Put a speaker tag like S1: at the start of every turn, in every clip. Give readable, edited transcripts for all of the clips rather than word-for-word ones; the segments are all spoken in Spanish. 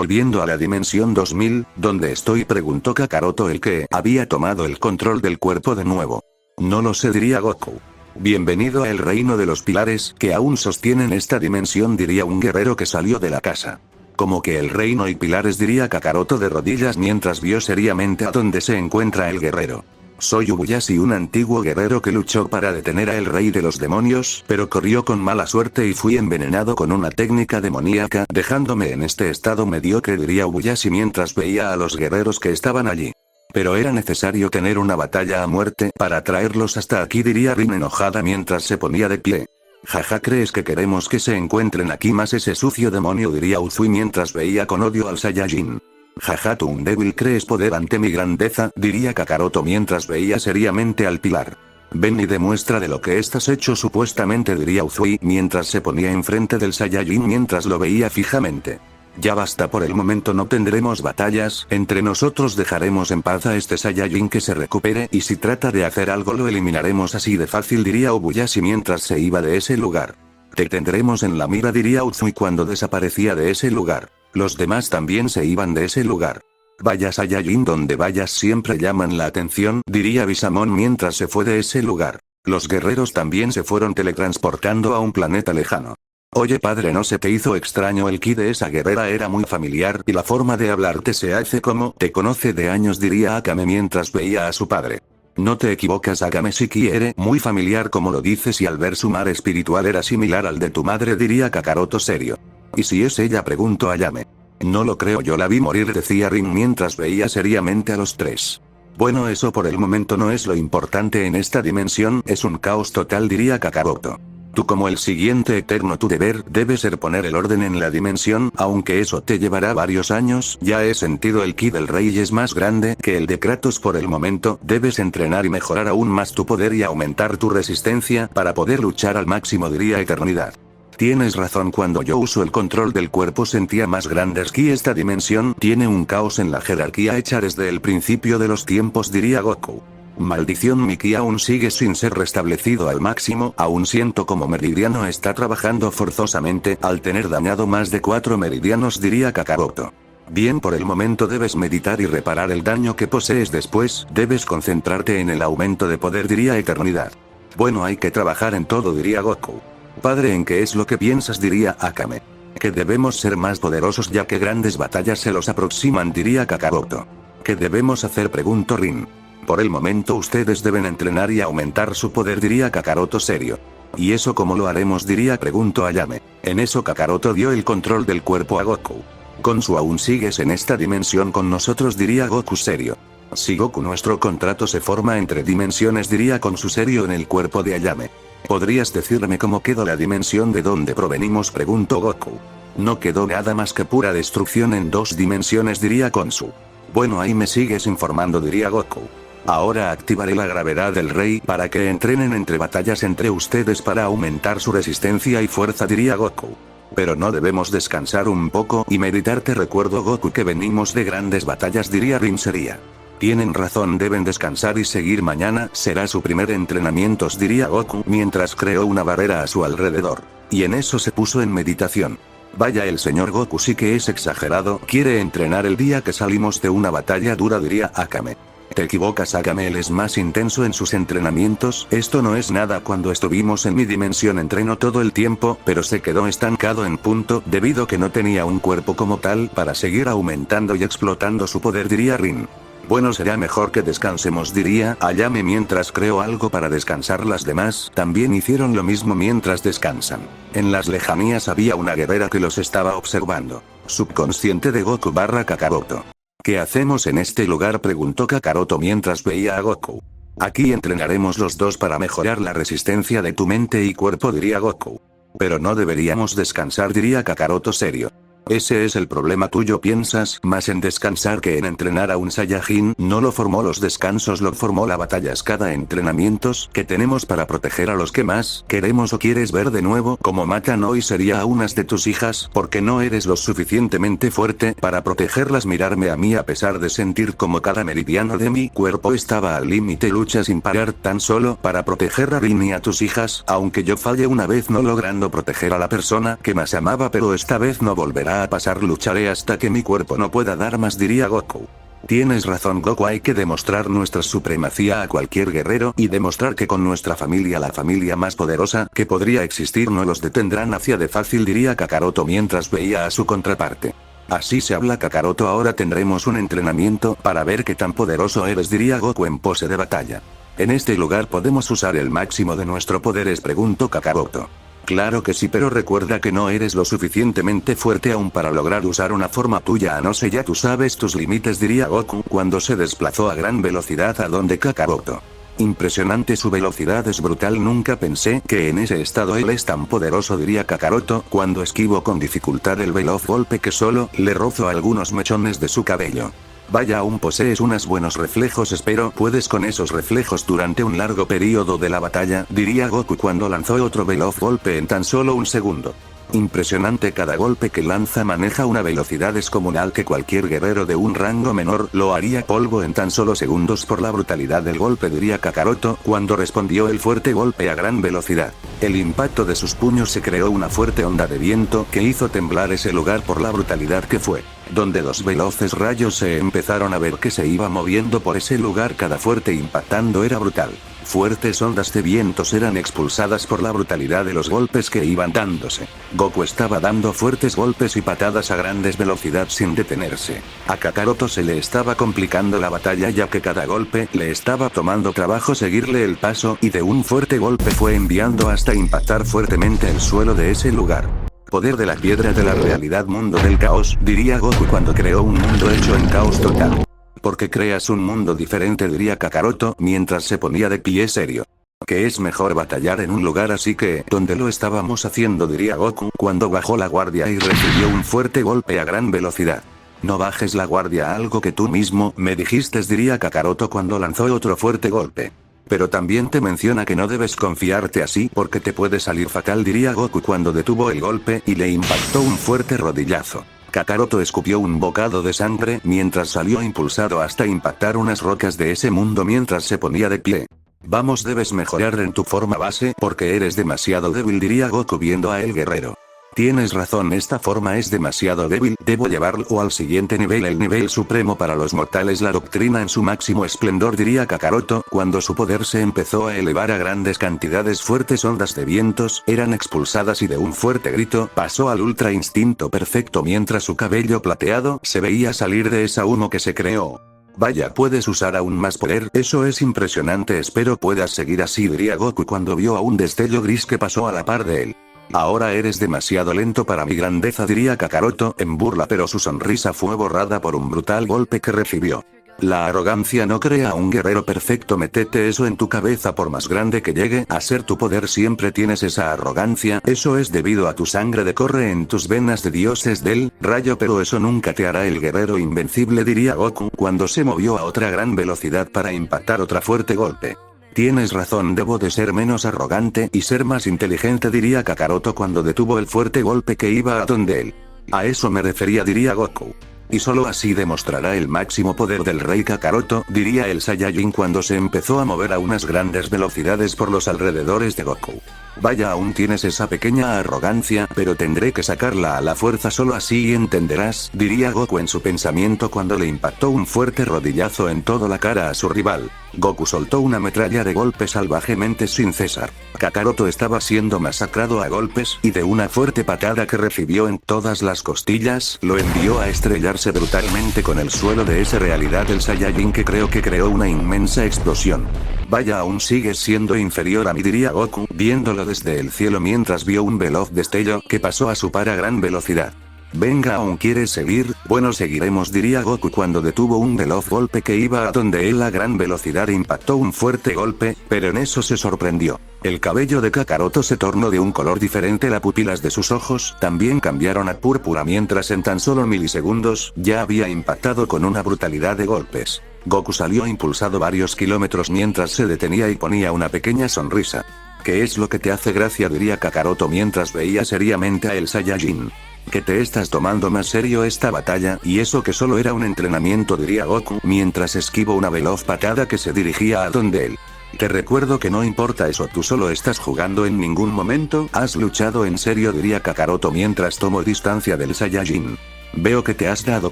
S1: Volviendo a la dimensión 2000, ¿dónde estoy?, preguntó Kakaroto, el que había tomado el control del cuerpo de nuevo. No lo sé, diría Goku. Bienvenido al reino de los pilares, que aún sostienen esta dimensión, diría un guerrero que salió de la casa. Como que el reino y pilares, diría Kakaroto de rodillas mientras vio seriamente a dónde se encuentra el guerrero. Soy Ubuyashi, un antiguo guerrero que luchó para detener a el rey de los demonios, pero corrió con mala suerte y fui envenenado con una técnica demoníaca, dejándome en este estado mediocre, diría Ubuyashi mientras veía a los guerreros que estaban allí. Pero era necesario tener una batalla a muerte para traerlos hasta aquí, diría Rin enojada mientras se ponía de pie. Jaja, ¿crees que queremos que se encuentren aquí más ese sucio demonio?, diría Uzui mientras veía con odio al Saiyajin. Jaja, tú un débil, ¿crees poder ante mi grandeza?, diría Kakaroto mientras veía seriamente al pilar. Ven y demuestra de lo que estás hecho supuestamente, diría Uzui mientras se ponía enfrente del Saiyajin mientras lo veía fijamente. Ya basta, por el momento no tendremos batallas entre nosotros, dejaremos en paz a este Saiyajin que se recupere y si trata de hacer algo lo eliminaremos así de fácil, diría Ubuyashi mientras se iba de ese lugar. Te tendremos en la mira, diría Uzui cuando desaparecía de ese lugar. Los demás también se iban de ese lugar. Vaya Saiyajin, donde vayas siempre llaman la atención, diría Bisamon mientras se fue de ese lugar. Los guerreros también se fueron teletransportando a un planeta lejano. Oye padre, ¿no se te hizo extraño? El ki de esa guerrera era muy familiar y la forma de hablarte se hace como te conoce de años, diría Akame mientras veía a su padre. No te equivocas, Akame, sí que era muy familiar como lo dices, y al ver su mar espiritual era similar al de tu madre, diría Kakaroto serio. ¿Y si es ella?, preguntó Ayame. No lo creo, yo la vi morir, decía Rin mientras veía seriamente a los tres. Bueno, eso por el momento no es lo importante en esta dimensión, es un caos total, diría Kakaroto. Tú como el siguiente eterno, tu deber debe ser poner el orden en la dimensión, aunque eso te llevará varios años. Ya he sentido el ki del rey y es más grande que el de Kratos por el momento. Debes entrenar y mejorar aún más tu poder y aumentar tu resistencia para poder luchar al máximo, diría Eternidad. Tienes razón, cuando yo uso el control del cuerpo sentía más grandes ki. Esta dimensión tiene un caos en la jerarquía hecha desde el principio de los tiempos, diría Goku. Maldición, mi ki aún sigue sin ser restablecido al máximo, aún siento como Meridiano está trabajando forzosamente al tener dañado más de 4 meridianos, diría Kakaroto. Bien, por el momento debes meditar y reparar el daño que posees, después debes concentrarte en el aumento de poder, diría Eternidad. Bueno, hay que trabajar en todo, diría Goku. Padre, ¿en qué es lo que piensas?, diría Akame. Que debemos ser más poderosos ya que grandes batallas se los aproximan, diría Kakaroto. ¿Qué debemos hacer?, preguntó Rin. Por el momento ustedes deben entrenar y aumentar su poder, diría Kakaroto serio. ¿Y eso cómo lo haremos?, preguntó Ayame. En eso Kakaroto dio el control del cuerpo a Goku. Gonzu, aún sigues en esta dimensión con nosotros, diría Goku serio. Sí, Goku, nuestro contrato se forma entre dimensiones, diría Gonzu serio en el cuerpo de Ayame. ¿Podrías decirme cómo quedó la dimensión de donde provenimos?, preguntó Goku. No quedó nada más que pura destrucción en 2 dimensiones, diría Gonzu. Bueno, ahí me sigues informando, diría Goku. Ahora activaré la gravedad del rey para que entrenen entre batallas entre ustedes para aumentar su resistencia y fuerza, diría Goku. Pero no debemos descansar un poco y meditar, te recuerdo Goku que venimos de grandes batallas, diría Rin seria. Tienen razón, deben descansar y seguir, mañana será su primer entrenamiento, diría Goku mientras creó una barrera a su alrededor. Y en eso se puso en meditación. Vaya, el señor Goku sí que es exagerado, quiere entrenar el día que salimos de una batalla dura, diría Akame. Te equivocas, Akame, él es más intenso en sus entrenamientos, esto no es nada. Cuando estuvimos en mi dimensión entrenó todo el tiempo, pero se quedó estancado en punto, debido que no tenía un cuerpo como tal para seguir aumentando y explotando su poder, diría Rin. Bueno, será mejor que descansemos, diría Ayame mientras creó algo para descansar. Las demás también hicieron lo mismo mientras descansan. En las lejanías había una guerrera que los estaba observando. Subconsciente de Goku / Kakaroto. ¿Qué hacemos en este lugar?, preguntó Kakaroto mientras veía a Goku. Aquí entrenaremos los dos para mejorar la resistencia de tu mente y cuerpo, diría Goku. Pero no deberíamos descansar, diría Kakaroto serio. Ese es el problema tuyo, piensas más en descansar que en entrenar a un Saiyajin. No lo formó los descansos, lo formó la batallas. Cada entrenamientos que tenemos para proteger a los que más queremos. ¿O quieres ver de nuevo cómo matan hoy sería a unas de tus hijas porque no eres lo suficientemente fuerte para protegerlas? Mirarme a mí a pesar de sentir como cada meridiano de mi cuerpo estaba al límite. Lucha sin parar tan solo para proteger a Rin y a tus hijas, aunque yo falle una vez no logrando proteger a la persona que más amaba, pero esta vez no volverá va a pasar, lucharé hasta que mi cuerpo no pueda dar más, diría Goku. Tienes razón, Goku, hay que demostrar nuestra supremacía a cualquier guerrero y demostrar que con nuestra familia, la familia más poderosa que podría existir, no los detendrán hacia de fácil, diría Kakaroto mientras veía a su contraparte. Así se habla, Kakaroto, ahora tendremos un entrenamiento para ver qué tan poderoso eres, diría Goku en pose de batalla. ¿En este lugar podemos usar el máximo de nuestro poderes?, preguntó Kakaroto. Claro que sí, pero recuerda que no eres lo suficientemente fuerte aún para lograr usar una forma tuya, no sé, ya tú sabes tus límites, diría Goku cuando se desplazó a gran velocidad a donde Kakaroto. Impresionante, su velocidad es brutal, nunca pensé que en ese estado él es tan poderoso, diría Kakaroto cuando esquivó con dificultad el veloz golpe que solo le rozó algunos mechones de su cabello. Vaya, aún posees unos buenos reflejos, espero puedes con esos reflejos durante un largo periodo de la batalla, diría Goku cuando lanzó otro veloz golpe en tan solo un segundo. Impresionante, cada golpe que lanza maneja una velocidad descomunal que cualquier guerrero de un rango menor lo haría polvo en tan solo segundos por la brutalidad del golpe, diría Kakaroto cuando respondió el fuerte golpe a gran velocidad. El impacto de sus puños se creó una fuerte onda de viento que hizo temblar ese lugar por la brutalidad que fue, donde dos veloces rayos se empezaron a ver que se iba moviendo por ese lugar, cada fuerte impactando era brutal. Fuertes ondas de vientos eran expulsadas por la brutalidad de los golpes que iban dándose. Goku estaba dando fuertes golpes y patadas a grandes velocidad sin detenerse. A Kakaroto se le estaba complicando la batalla ya que cada golpe le estaba tomando trabajo seguirle el paso y de un fuerte golpe fue enviando hasta impactar fuertemente el suelo de ese lugar. Poder de la piedra de la realidad, mundo del caos, diría Goku cuando creó un mundo hecho en caos total. Porque creas un mundo diferente, diría Kakaroto mientras se ponía de pie serio. Que es mejor batallar en un lugar así que donde lo estábamos haciendo, diría Goku cuando bajó la guardia y recibió un fuerte golpe a gran velocidad. No bajes la guardia, algo que tú mismo me dijiste, diría Kakaroto cuando lanzó otro fuerte golpe. Pero también te menciona que no debes confiarte así porque te puede salir fatal, diría Goku cuando detuvo el golpe y le impactó un fuerte rodillazo. Kakaroto escupió un bocado de sangre mientras salió impulsado hasta impactar unas rocas de ese mundo mientras se ponía de pie. Vamos, debes mejorar en tu forma base porque eres demasiado débil, diría Goku viendo a el guerrero. Tienes razón, esta forma es demasiado débil, debo llevarlo al siguiente nivel, el nivel supremo para los mortales, la doctrina en su máximo esplendor, diría Kakaroto cuando su poder se empezó a elevar a grandes cantidades. Fuertes ondas de vientos eran expulsadas y de un fuerte grito pasó al ultra instinto perfecto mientras su cabello plateado se veía salir de esa humo que se creó. Vaya, puedes usar aún más poder, eso es impresionante, espero puedas seguir así, diría Goku cuando vio a un destello gris que pasó a la par de él. Ahora eres demasiado lento para mi grandeza, diría Kakaroto en burla, pero su sonrisa fue borrada por un brutal golpe que recibió. La arrogancia no crea a un guerrero perfecto, métete eso en tu cabeza, por más grande que llegue a ser tu poder siempre tienes esa arrogancia, eso es debido a tu sangre de corre en tus venas de dioses del rayo, pero eso nunca te hará el guerrero invencible, diría Goku cuando se movió a otra gran velocidad para impactar otra fuerte golpe. Tienes razón, debo de ser menos arrogante y ser más inteligente, diría Kakaroto cuando detuvo el fuerte golpe que iba a donde él. A eso me refería, diría Goku. Y solo así demostrará el máximo poder del rey Kakaroto, diría el Saiyajin cuando se empezó a mover a unas grandes velocidades por los alrededores de Goku. Vaya, aún tienes esa pequeña arrogancia, pero tendré que sacarla a la fuerza, solo así entenderás, diría Goku en su pensamiento cuando le impactó un fuerte rodillazo en toda la cara a su rival. Goku soltó una metralla de golpes salvajemente sin cesar. Kakaroto estaba siendo masacrado a golpes y de una fuerte patada que recibió en todas las costillas, lo envió a estrellarse brutalmente con el suelo de esa realidad del Saiyajin que creo que creó una inmensa explosión. Vaya, aún sigues siendo inferior a mí, diría Goku viéndolo desde el cielo mientras vio un veloz destello que pasó a su par a gran velocidad. Venga, ¿aún quieres seguir? Bueno, seguiremos, diría Goku cuando detuvo un veloz golpe que iba a donde él a gran velocidad impactó un fuerte golpe, pero en eso se sorprendió. El cabello de Kakaroto se tornó de un color diferente, las pupilas de sus ojos también cambiaron a púrpura mientras en tan solo milisegundos ya había impactado con una brutalidad de golpes. Goku salió impulsado varios kilómetros mientras se detenía y ponía una pequeña sonrisa. ¿Qué es lo que te hace gracia?, diría Kakaroto mientras veía seriamente a el Saiyajin. Que te estás tomando más serio esta batalla, y eso que solo era un entrenamiento, diría Goku mientras esquivó una veloz patada que se dirigía a donde él. Te recuerdo que no importa eso, tú solo estás jugando, en ningún momento has luchado en serio, diría Kakaroto mientras tomo distancia del Saiyajin. Veo que te has dado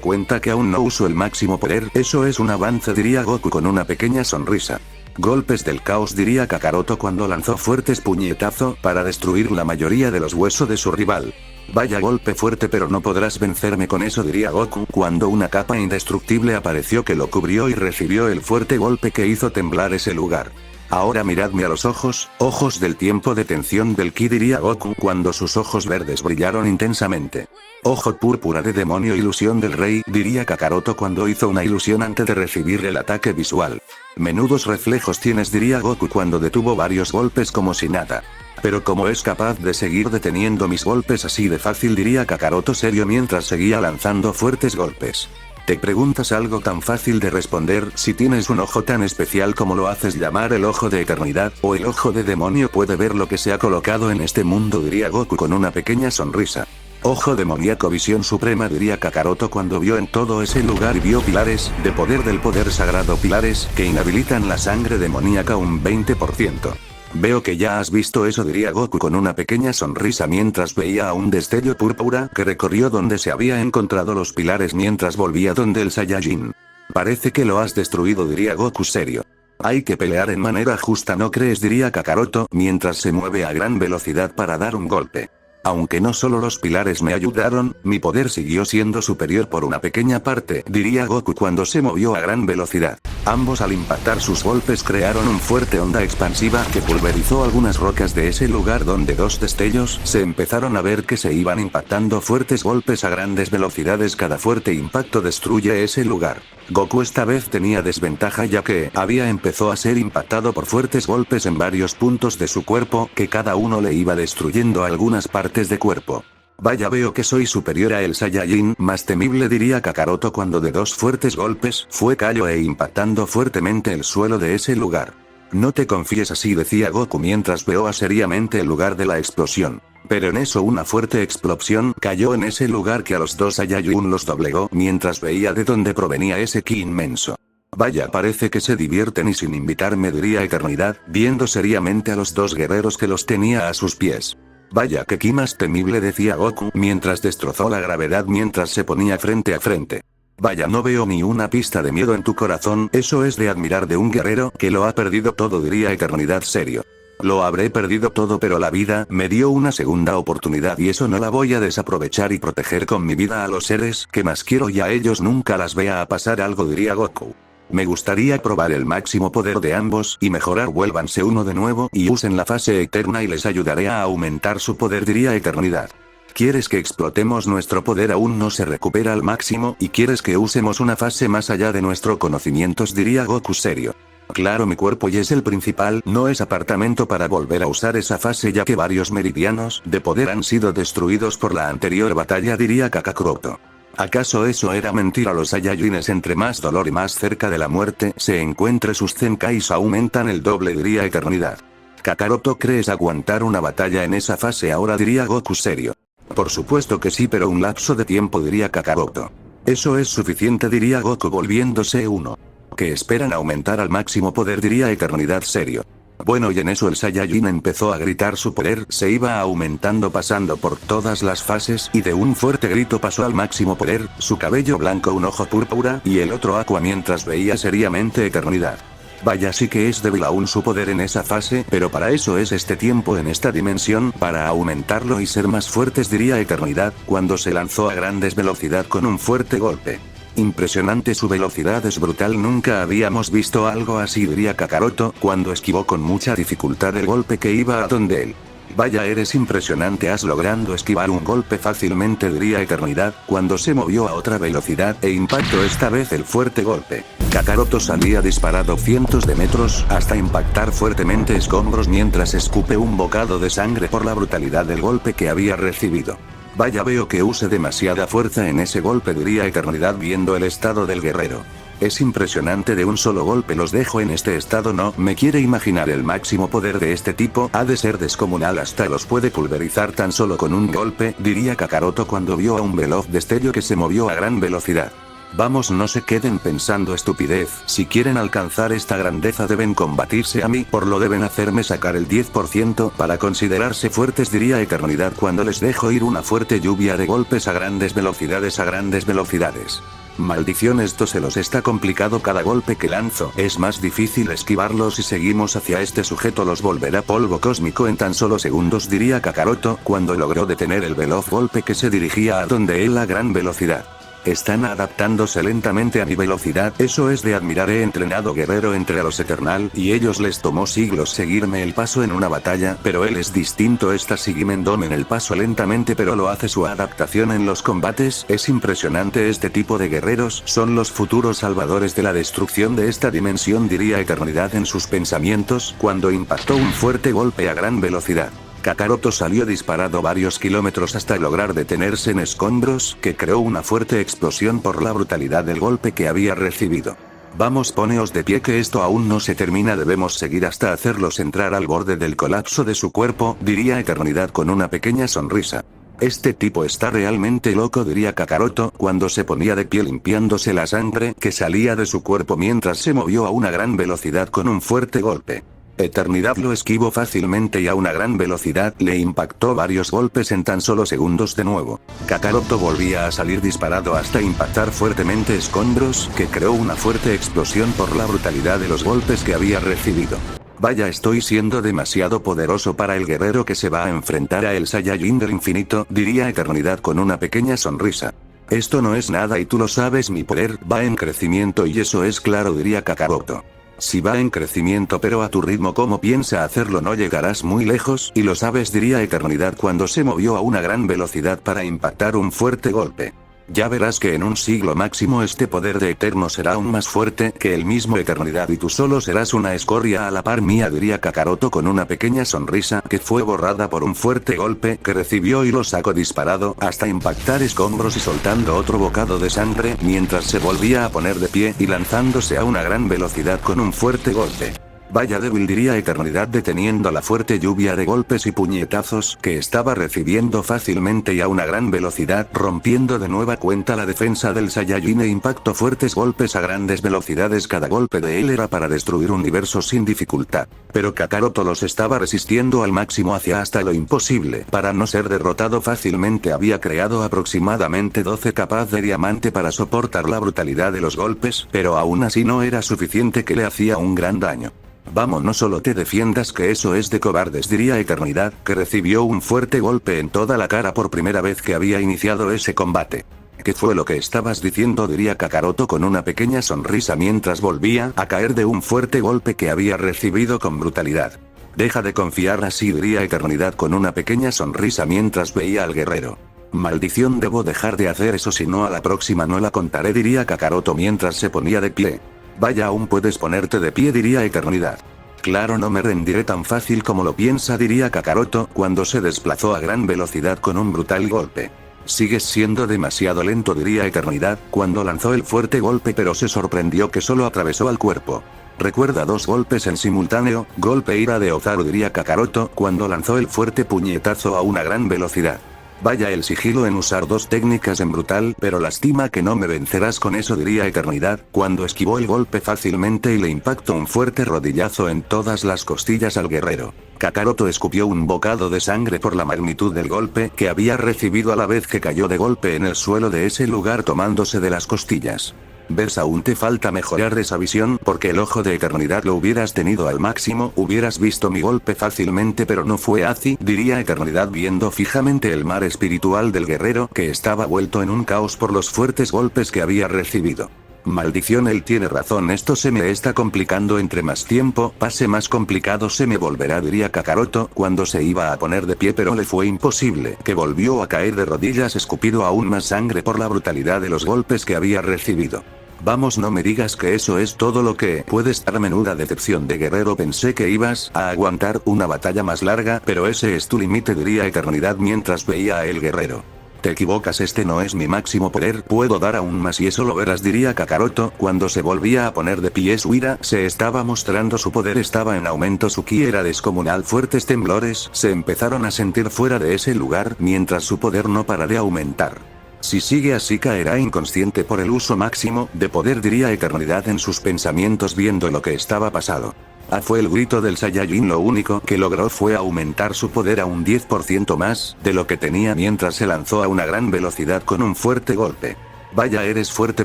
S1: cuenta que aún no uso el máximo poder, eso es un avance, diría Goku con una pequeña sonrisa. Golpes del caos, diría Kakaroto cuando lanzó fuertes puñetazos para destruir la mayoría de los huesos de su rival. Vaya golpe fuerte, pero no podrás vencerme con eso, diría Goku cuando una capa indestructible apareció que lo cubrió y recibió el fuerte golpe que hizo temblar ese lugar. Ahora miradme a los ojos, ojos del tiempo de tensión del ki, diría Goku cuando sus ojos verdes brillaron intensamente. Ojo púrpura de demonio, ilusión del rey, diría Kakaroto cuando hizo una ilusión antes de recibir el ataque visual. Menudos reflejos tienes, diría Goku cuando detuvo varios golpes como si nada. Pero ¿cómo es capaz de seguir deteniendo mis golpes así de fácil?, diría Kakaroto serio mientras seguía lanzando fuertes golpes. ¿Te preguntas algo tan fácil de responder? Si tienes un ojo tan especial como lo haces llamar el ojo de eternidad, o el ojo de demonio, puede ver lo que se ha colocado en este mundo, diría Goku con una pequeña sonrisa. Ojo demoníaco, visión suprema, diría Kakaroto cuando vio en todo ese lugar y vio pilares de poder del poder sagrado, pilares que inhabilitan la sangre demoníaca un 20%. Veo que ya has visto eso, diría Goku con una pequeña sonrisa mientras veía a un destello púrpura que recorrió donde se había encontrado los pilares mientras volvía donde el Saiyajin. Parece que lo has destruido, diría Goku serio. Hay que pelear en manera justa, ¿no crees?, diría Kakaroto mientras se mueve a gran velocidad para dar un golpe. Aunque no solo los pilares me ayudaron, mi poder siguió siendo superior por una pequeña parte, diría Goku cuando se movió a gran velocidad. Ambos al impactar sus golpes crearon un fuerte onda expansiva que pulverizó algunas rocas de ese lugar donde dos destellos se empezaron a ver que se iban impactando fuertes golpes a grandes velocidades. Cada fuerte impacto destruye ese lugar. Goku esta vez tenía desventaja ya que había empezado a ser impactado por fuertes golpes en varios puntos de su cuerpo que cada uno le iba destruyendo algunas partes de cuerpo. Vaya, veo que soy superior a el Saiyajin más temible, diría Kakaroto cuando de dos fuertes golpes fue cayó e impactando fuertemente el suelo de ese lugar. No te confíes así, decía Goku mientras veía seriamente el lugar de la explosión. Pero en eso una fuerte explosión cayó en ese lugar que a los dos Saiyajin los doblegó mientras veía de dónde provenía ese ki inmenso. Vaya, parece que se divierten y sin invitarme, diría Eternidad, viendo seriamente a los dos guerreros que los tenía a sus pies. Vaya que ki más temible, decía Goku mientras destrozó la gravedad mientras se ponía frente a frente. Vaya, no veo ni una pista de miedo en tu corazón, eso es de admirar de un guerrero que lo ha perdido todo, diría Eternidad serio. Lo habré perdido todo, pero la vida me dio una segunda oportunidad y eso no la voy a desaprovechar y proteger con mi vida a los seres que más quiero y a ellos nunca las vea a pasar algo, diría Goku. Me gustaría probar el máximo poder de ambos y mejorar, vuélvanse uno de nuevo y usen la fase eterna y les ayudaré a aumentar su poder, diría Eternidad. ¿Quieres que explotemos nuestro poder? Aún no se recupera al máximo y quieres que usemos una fase más allá de nuestro conocimientos, diría Goku serio. Claro, mi cuerpo y es el principal, no es apartamento para volver a usar esa fase ya que varios meridianos de poder han sido destruidos por la anterior batalla, diría Kakaroto. ¿Acaso eso era mentira? Los Saiyajines, entre más dolor y más cerca de la muerte se encuentre, sus Zenkais aumentan el doble, diría Eternidad. Kakaroto, ¿crees aguantar una batalla en esa fase ahora? Diría Goku serio. Por supuesto que sí, pero un lapso de tiempo, diría Kakaroto. Eso es suficiente, diría Goku volviéndose uno. Que esperan aumentar al máximo poder, diría Eternidad serio. Bueno, y en eso el Saiyajin empezó a gritar, su poder se iba aumentando pasando por todas las fases y de un fuerte grito pasó al máximo poder, su cabello blanco, un ojo púrpura y el otro aqua mientras veía seriamente Eternidad. Vaya, sí que es débil aún su poder en esa fase, pero para eso es este tiempo en esta dimensión, para aumentarlo y ser más fuertes, diría Eternidad, cuando se lanzó a grandes velocidad con un fuerte golpe. Impresionante, su velocidad es brutal, nunca habíamos visto algo así, diría Kakaroto, cuando esquivó con mucha dificultad el golpe que iba a donde él. Vaya, eres impresionante, has logrado esquivar un golpe fácilmente, diría Eternidad, cuando se movió a otra velocidad e impactó esta vez el fuerte golpe. Kakaroto salía disparado cientos de metros, hasta impactar fuertemente escombros mientras escupe un bocado de sangre por la brutalidad del golpe que había recibido. Vaya, veo que use demasiada fuerza en ese golpe, diría Eternidad viendo el estado del guerrero. Es impresionante, de un solo golpe los dejo en este estado, no me quiere imaginar el máximo poder de este tipo, ha de ser descomunal, hasta los puede pulverizar tan solo con un golpe, diría Kakaroto cuando vio a un veloz destello que se movió a gran velocidad. Vamos, no se queden pensando estupidez, si quieren alcanzar esta grandeza deben combatirse a mí, por lo deben hacerme sacar el 10% para considerarse fuertes, diría Eternidad cuando les dejo ir una fuerte lluvia de golpes a grandes velocidades, Maldición, esto se los está complicado, cada golpe que lanzo es más difícil esquivarlos, si seguimos hacia este sujeto los volverá polvo cósmico en tan solo segundos, diría Kakaroto cuando logró detener el veloz golpe que se dirigía a donde él a gran velocidad. Están adaptándose lentamente a mi velocidad, eso es de admirar. He entrenado guerrero entre a los Eternal y ellos les tomó siglos seguirme el paso en una batalla, pero él es distinto, esta Sigimen domen el paso lentamente pero lo hace. Su adaptación en los combates es impresionante, este tipo de guerreros son los futuros salvadores de la destrucción de esta dimensión, diría Eternidad en sus pensamientos cuando impactó un fuerte golpe a gran velocidad. Kakaroto salió disparado varios kilómetros hasta lograr detenerse en escombros, que creó una fuerte explosión por la brutalidad del golpe que había recibido. Vamos, poneos de pie que esto aún no se termina, debemos seguir hasta hacerlos entrar al borde del colapso de su cuerpo, diría Eternidad con una pequeña sonrisa. Este tipo está realmente loco, diría Kakaroto cuando se ponía de pie limpiándose la sangre que salía de su cuerpo mientras se movió a una gran velocidad con un fuerte golpe. Eternidad lo esquivó fácilmente y a una gran velocidad le impactó varios golpes en tan solo segundos de nuevo. Kakaroto volvía a salir disparado hasta impactar fuertemente escombros, que creó una fuerte explosión por la brutalidad de los golpes que había recibido. Vaya, estoy siendo demasiado poderoso para el guerrero que se va a enfrentar a el Saiyajin del infinito, diría Eternidad con una pequeña sonrisa. Esto no es nada y tú lo sabes, mi poder va en crecimiento y eso es claro, diría Kakaroto. Si va en crecimiento pero a tu ritmo como piensa hacerlo no llegarás muy lejos y lo sabes, diría Eternidad cuando se movió a una gran velocidad para impactar un fuerte golpe. Ya verás que en un siglo máximo este poder de Eterno será aún más fuerte que el mismo Eternidad y tú solo serás una escoria a la par mía, diría Kakaroto con una pequeña sonrisa que fue borrada por un fuerte golpe que recibió y lo sacó disparado hasta impactar escombros y soltando otro bocado de sangre mientras se volvía a poner de pie y lanzándose a una gran velocidad con un fuerte golpe. Vaya débil, diría Eternidad deteniendo la fuerte lluvia de golpes y puñetazos que estaba recibiendo fácilmente y a una gran velocidad, rompiendo de nueva cuenta la defensa del Saiyajin e impactó fuertes golpes a grandes velocidades. Cada golpe de él era para destruir universos sin dificultad. Pero Kakaroto los estaba resistiendo al máximo hacia hasta lo imposible. Para no ser derrotado fácilmente había creado aproximadamente 12 capas de diamante para soportar la brutalidad de los golpes, pero aún así no era suficiente, que le hacía un gran daño. Vamos, no solo te defiendas, que eso es de cobardes, diría Eternidad, que recibió un fuerte golpe en toda la cara por primera vez que había iniciado ese combate. ¿Qué fue lo que estabas diciendo?, diría Kakaroto con una pequeña sonrisa mientras volvía a caer de un fuerte golpe que había recibido con brutalidad. Deja de confiar así, diría Eternidad con una pequeña sonrisa mientras veía al guerrero. Maldición, debo dejar de hacer eso, si no a la próxima no la contaré, diría Kakaroto mientras se ponía de pie. Vaya, aún puedes ponerte de pie, diría Eternidad. Claro, no me rendiré tan fácil como lo piensa, diría Kakaroto cuando se desplazó a gran velocidad con un brutal golpe. Sigues siendo demasiado lento, diría Eternidad cuando lanzó el fuerte golpe, pero se sorprendió que solo atravesó al cuerpo. Recuerda 2 golpes en simultáneo, golpe ira de Ozaru, diría Kakaroto cuando lanzó el fuerte puñetazo a una gran velocidad. Vaya el sigilo en usar 2 técnicas en brutal, pero lástima que no me vencerás con eso, diría Eternidad cuando esquivó el golpe fácilmente y le impactó un fuerte rodillazo en todas las costillas al guerrero. Kakaroto escupió un bocado de sangre por la magnitud del golpe que había recibido a la vez que cayó de golpe en el suelo de ese lugar tomándose de las costillas. ¿Ves? Aún te falta mejorar esa visión, porque el ojo de Eternidad lo hubieras tenido al máximo, hubieras visto mi golpe fácilmente, pero no fue así, diría Eternidad viendo fijamente el mar espiritual del guerrero que estaba vuelto en un caos por los fuertes golpes que había recibido. Maldición, él tiene razón, esto se me está complicando, entre más tiempo pase más complicado se me volverá, diría Kakaroto cuando se iba a poner de pie, pero le fue imposible, que volvió a caer de rodillas escupido aún más sangre por la brutalidad de los golpes que había recibido. Vamos, no me digas que eso es todo lo que puedes dar. Menuda decepción de guerrero, pensé que ibas a aguantar una batalla más larga, pero ese es tu límite, diría Eternidad mientras veía a el guerrero. Te equivocas, este no es mi máximo poder, puedo dar aún más y eso lo verás, diría Kakaroto cuando se volvía a poner de pie. Su ira se estaba mostrando, su poder estaba en aumento, su ki era descomunal, fuertes temblores se empezaron a sentir fuera de ese lugar mientras su poder no para de aumentar. Si sigue así caerá inconsciente por el uso máximo de poder, diría Eternidad en sus pensamientos viendo lo que estaba pasado. Fue el grito del Saiyajin, lo único que logró fue aumentar su poder a un 10% más de lo que tenía mientras se lanzó a una gran velocidad con un fuerte golpe. Vaya, eres fuerte,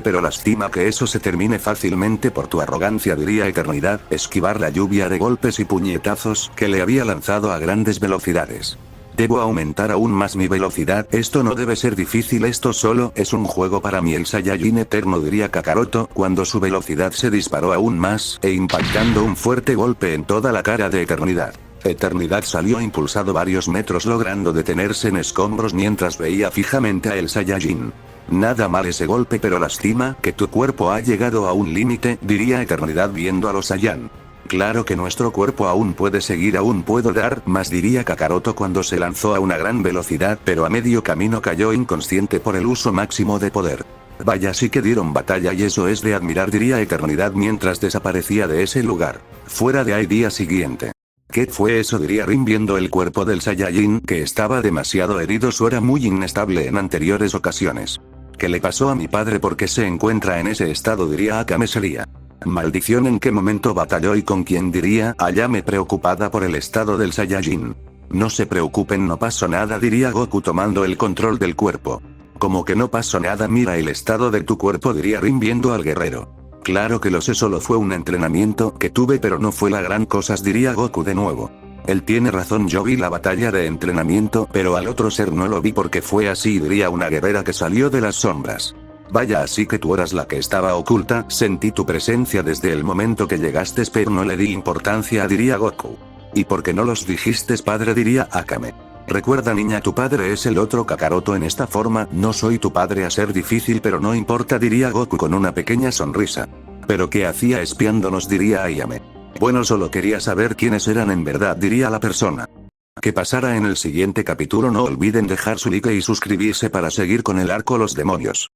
S1: pero lastima que eso se termine fácilmente por tu arrogancia, diría Eternidad, esquivar la lluvia de golpes y puñetazos que le había lanzado a grandes velocidades. Debo aumentar aún más mi velocidad, esto no debe ser difícil, esto solo es un juego para mí, el Saiyajin eterno, diría Kakaroto, cuando su velocidad se disparó aún más, impactando un fuerte golpe en toda la cara de Eternidad. Eternidad salió impulsado varios metros logrando detenerse en escombros mientras veía fijamente a el Saiyajin. Nada mal ese golpe, pero lastima que tu cuerpo ha llegado a un límite, diría Eternidad viendo a los Saiyan. Claro que nuestro cuerpo aún puede seguir, aún puedo dar más, diría Kakaroto cuando se lanzó a una gran velocidad, pero a medio camino cayó inconsciente por el uso máximo de poder. Vaya, sí que dieron batalla y eso es de admirar, diría Eternidad mientras desaparecía de ese lugar. Fuera de ahí, día siguiente. ¿Qué fue eso?, diría Rin viendo el cuerpo del Saiyajin, que estaba demasiado herido, su era muy inestable en anteriores ocasiones. ¿Qué le pasó a mi padre? ¿Por qué se encuentra en ese estado?, diría Akame seria. Maldición, ¿en qué momento batalló y con quién?, diría Ayame preocupada por el estado del Saiyajin. No se preocupen, no pasó nada, diría Goku tomando el control del cuerpo. Como que no pasó nada, mira el estado de tu cuerpo, diría Rin viendo al guerrero. Claro que lo sé, solo fue un entrenamiento que tuve, pero no fue la gran cosa, diría Goku de nuevo. Él tiene razón, yo vi la batalla de entrenamiento, pero al otro ser no lo vi porque fue así, diría una guerrera que salió de las sombras. Vaya, así que tú eras la que estaba oculta, sentí tu presencia desde el momento que llegaste, pero no le di importancia, diría Goku. ¿Y por qué no los dijiste, padre?, diría Akame. Recuerda, niña, tu padre es el otro Kakaroto en esta forma, no soy tu padre, a ser difícil pero no importa, diría Goku con una pequeña sonrisa. ¿Pero qué hacía espiándonos?, diría Ayame. Bueno, solo quería saber quiénes eran en verdad, diría la persona. ¿Qué pasará en el siguiente capítulo? No olviden dejar su like y suscribirse para seguir con el arco Los Demonios.